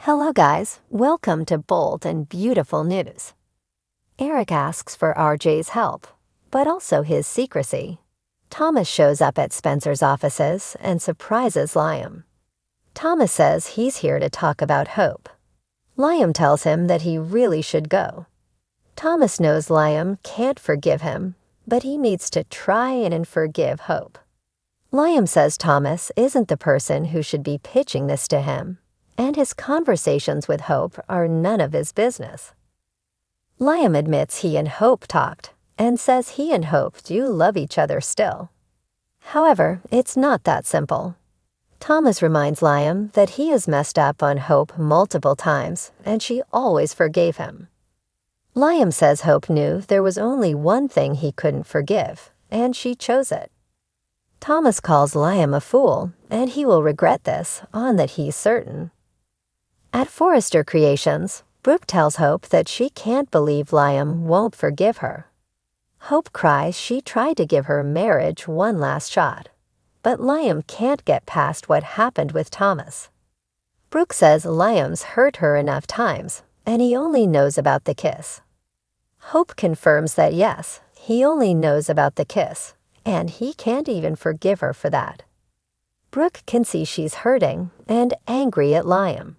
Hello guys, welcome to bold and beautiful news. Eric asks for RJ's help, but also his secrecy. Thomas shows up at Spencer's offices and surprises Liam. Thomas says he's here to talk about Hope. Liam tells him that he really should go. Thomas knows Liam can't forgive him, but he needs to try and forgive Hope. Liam says Thomas isn't the person who should be pitching this to him, and his conversations with Hope are none of his business. Liam admits he and Hope talked, and says he and Hope do love each other still. However, it's not that simple. Thomas reminds Liam that he has messed up on Hope multiple times, and she always forgave him. Liam says Hope knew there was only one thing he couldn't forgive, and she chose it. Thomas calls Liam a fool, and he will regret this, on that he's certain. At Forrester Creations, Brooke tells Hope that she can't believe Liam won't forgive her. Hope cries she tried to give her marriage one last shot, but Liam can't get past what happened with Thomas. Brooke says Liam's hurt her enough times, and he only knows about the kiss. Hope confirms that yes, he only knows about the kiss, and he can't even forgive her for that. Brooke can see she's hurting and angry at Liam.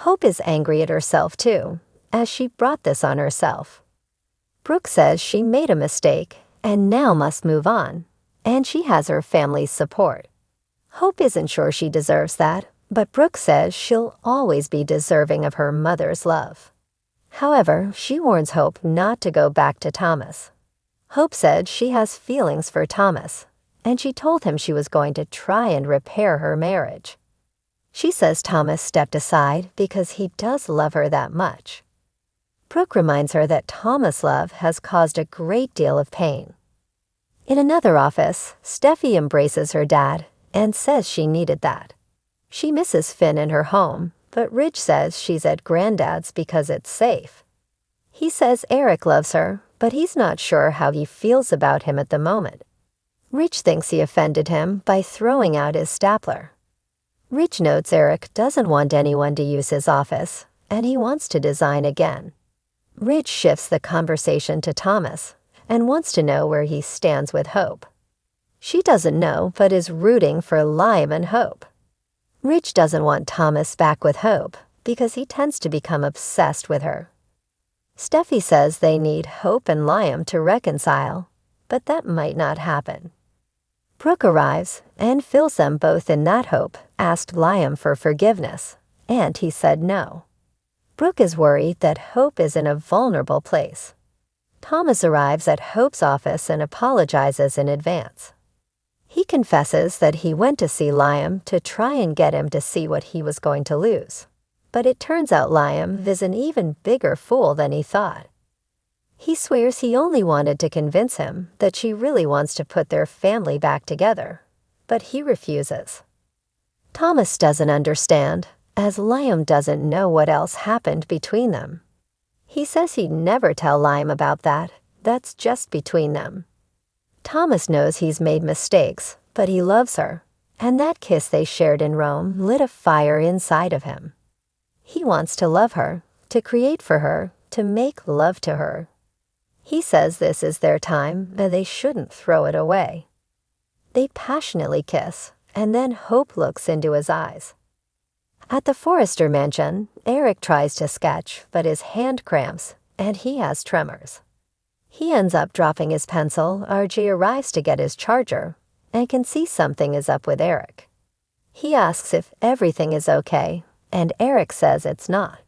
Hope is angry at herself too, as she brought this on herself. Brooke says she made a mistake and now must move on, and she has her family's support. Hope isn't sure she deserves that, but Brooke says she'll always be deserving of her mother's love. However, she warns Hope not to go back to Thomas. Hope said she has feelings for Thomas, and she told him she was going to try and repair her marriage. She says Thomas stepped aside because he does love her that much. Brooke reminds her that Thomas' love has caused a great deal of pain. In another office, Steffi embraces her dad and says she needed that. She misses Finn in her home, but Ridge says she's at Granddad's because it's safe. He says Eric loves her, but he's not sure how he feels about him at the moment. Ridge thinks he offended him by throwing out his stapler. Ridge notes Eric doesn't want anyone to use his office, and he wants to design again. Ridge shifts the conversation to Thomas and wants to know where he stands with Hope. She doesn't know, but is rooting for Liam and Hope. Ridge doesn't want Thomas back with Hope because he tends to become obsessed with her. Steffi says they need Hope and Liam to reconcile, but that might not happen. Brooke arrives and fills them both in that Hope asked Liam for forgiveness, and he said no. Brooke is worried that Hope is in a vulnerable place. Thomas arrives at Hope's office and apologizes in advance. He confesses that he went to see Liam to try and get him to see what he was going to lose, but it turns out Liam is an even bigger fool than he thought. He swears he only wanted to convince him that she really wants to put their family back together, but he refuses. Thomas doesn't understand, as Liam doesn't know what else happened between them. He says he'd never tell Liam about that, that's just between them. Thomas knows he's made mistakes, but he loves her, and that kiss they shared in Rome lit a fire inside of him. He wants to love her, to create for her, to make love to her. He says this is their time, and they shouldn't throw it away. They passionately kiss, and then Hope looks into his eyes. At the Forrester mansion, Eric tries to sketch, but his hand cramps, and he has tremors. He ends up dropping his pencil. RJ arrives to get his charger, and can see something is up with Eric. He asks if everything is okay, and Eric says it's not.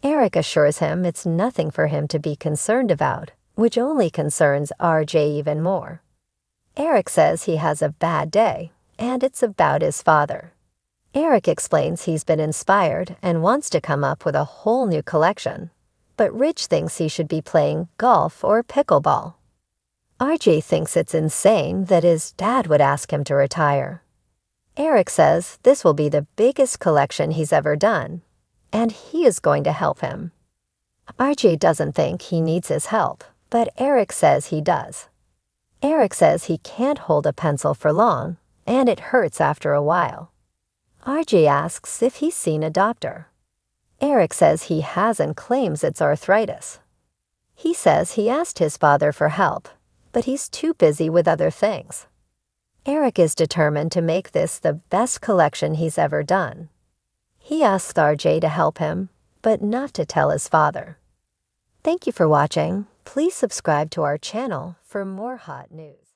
Eric assures him it's nothing for him to be concerned about, which only concerns RJ even more. Eric says he has a bad day, and it's about his father. Eric explains he's been inspired and wants to come up with a whole new collection, but Ridge thinks he should be playing golf or pickleball. RJ thinks it's insane that his dad would ask him to retire. Eric says this will be the biggest collection he's ever done, and he is going to help him. RJ doesn't think he needs his help, but Eric says he does. Eric says he can't hold a pencil for long, and it hurts after a while. RJ asks if he's seen a doctor. Eric says he has and claims it's arthritis. He says he asked his father for help, but he's too busy with other things. Eric is determined to make this the best collection he's ever done. He asks RJ to help him, but not to tell his father. Thank you for watching. Please subscribe to our channel for more hot news.